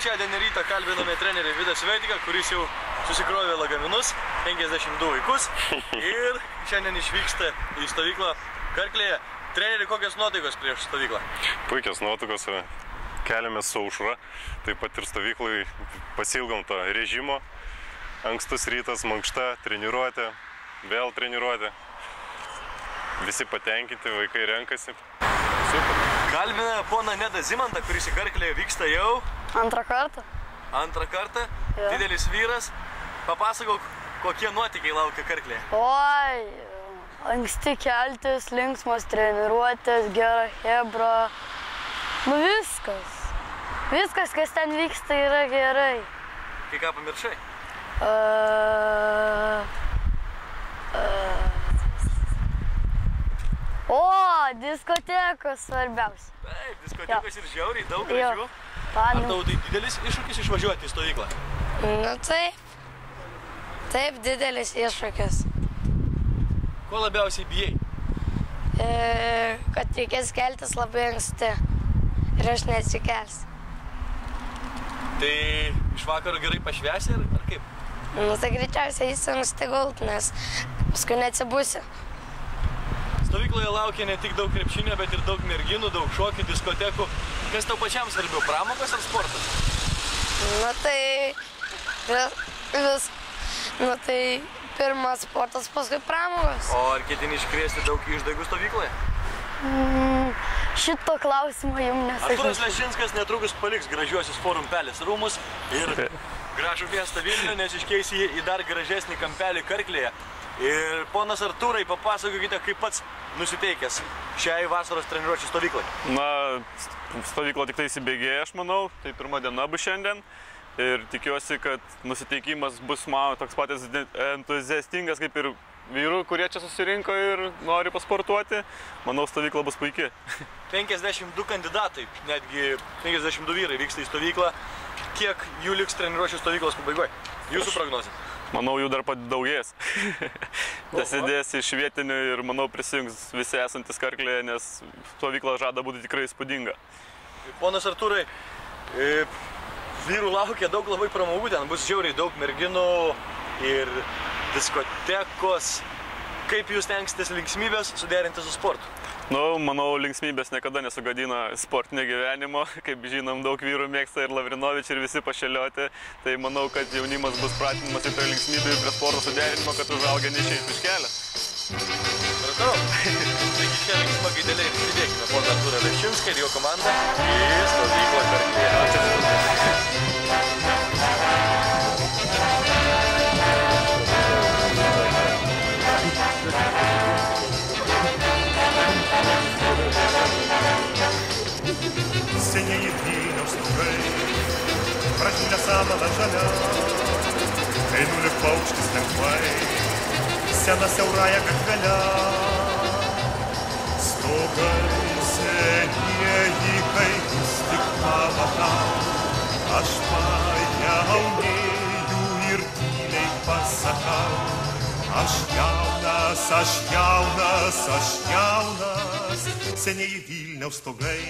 Trečiadienį rytą kalbinome trenerį Vidą Svetiką, kuris jau susikrovė lagaminus, 52 vaikus ir šiandien išvyksta į stovyklą Karklėje. Treneri, kokios nuotaikos prieš stovyklą? Puikios nuotaikos, keliamės su aušra, taip pat ir stovyklai pasilgom to režimo. Ankstus rytas, mankšta, treniruotė, vėl treniruotė. Visi patenkinti, vaikai renkasi. Super. Kalbina poną Nedą Zimantą, kuris į Karklėje vyksta jau... Antrą kartą. Antrą kartą, Ja. Didelis vyras. Papasakok, kokie nuotykiai laukia Karklėje. Oi, anksti keltis, linksmos treniruotės, gera hebra. Nu viskas. Viskas, kas ten vyksta, yra gerai. Kai ką pamiršai? O, diskotekos svarbiausia. Taip, diskotekos ir žiauriai, daug gražių. Ar tau tai didelis iššūkis išvažiuoti į stovyklą? Nu taip. Taip, didelis iššūkis. Ko labiausiai bijai? Kad reikės keltis labai anksti ir aš neatsikelsiu. Tai iš vakaro gerai pašvęsi ar kaip? Nu tai greičiausiai jis anksti gult, nes paskui neatsibusi. Stovykloje laukia ne tik daug krepšinio, bet ir daug merginų, daug šokių, diskotekų. Kas tau pačiam svarbiau, pramogos ar sportas? Nu tai pirmas sportas, paskui pramogos. O ar ketini iškrėsti daug išdaigų stovykloje? Šito klausimo jums nesakysiu. Artūras Lešinskas netrukus paliks gražiuosius Forum Palace rūmus ir gražų miestą Vilnių, nes iškeis jį į dar gražesnį kampelį Karklėje. Ir ponas Artūrai, papasakokite, kaip pats nusiteikęs šiai vasaros treniruočių stovyklai. Na, stovykla tik tai įsibėgėja, aš manau. Tai pirma diena bus šiandien. Ir tikiuosi, kad nusiteikimas bus man toks patys entuziastingas kaip ir vyrų, kurie čia susirinko ir nori pasportuoti. Manau, stovykla bus puiki. 52 kandidatai, netgi 52 vyrai vyksta į stovyklą. Kiek jų liks treniruočių stovyklos pabaigoje? Jūsų prognozė? Manau, jų dar padaugės. Prasidės iš vietinių ir, manau, prisijungs visi esantis Karklėje, nes stovykla žada būti tikrai įspūdinga. Ponas Artūrai, vyrų laukia daug labai pramogų, ten bus žiauriai daug merginų ir diskotekos. Kaip jūs tenksitės linksmybės suderinti su sportu? Nu, manau, linksmybės niekada nesugadina sportinio gyvenimo. Kaip žinom, daug vyrų mėgsta ir Lavrinovič ir visi pašelioti. Tai manau, kad jaunimas bus pratinimas ir prie linksmybių ir prie sporto suderinimo, kad užaugę neišeitų iš kelio. Pratau. Taigi šią linksmą gaidelę ir įsidėkime poną Artūrą Lešinską ir jo komandą į stovyklą Karklėje. Senieji Vilniaus stogai, pražinę samana žalia, kai nulik paukštis lengvai, sena siaurąją gatvelę. Stogai senieji, kai vis tik pamatau, aš pajaunėju ir tyliai pasakau. Aš jaunas, aš jaunas, aš jaunas, senieji Vilniaus stogai.